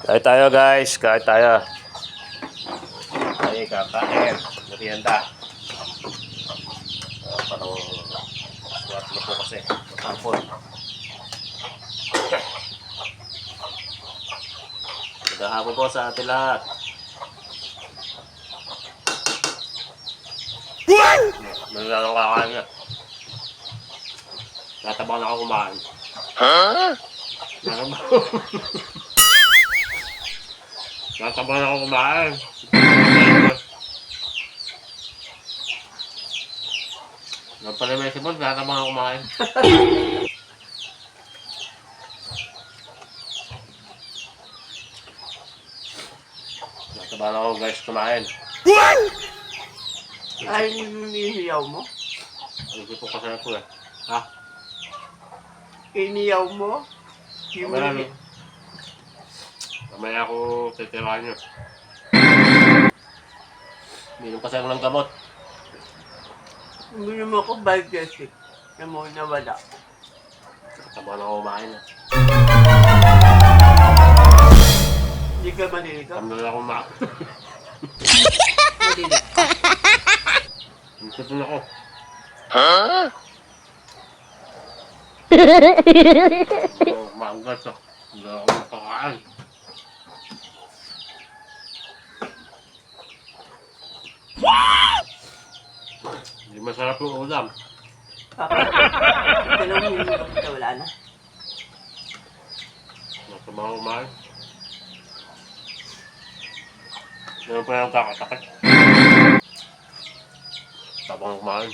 Kain tayo guys, kain tayo. Ay, kakain. Merienda. Parang suwat na po kasi. Matapon. Magahapon po sa atin lahat. Naglalong kakain nga. Natabang na ako kumain. Huh? Natabang na ako kumain. Nagpala may sipon, natabang ako kumain. Natabang ako guys kumain. Ay, iniyaw mo? Hindi po kasi ako eh. Ha? Iniyaw mo? Mamaya ako titirahan nyo. Minom kasi ako ng gamot. Uminom ako Biogesic. Yung mo nawala. Taba na ako kumain eh. Hindi ka maliligo? Tama na ako kumain. Malilig ka? Gusto na ako. Huh? Maanggas ah. Hindi ako makakain. Hindi masarap yung ulam. Dalawang minuto ka wala na. Nataba ako kumain. Meron pa yung kakasakit. Tabang kumain.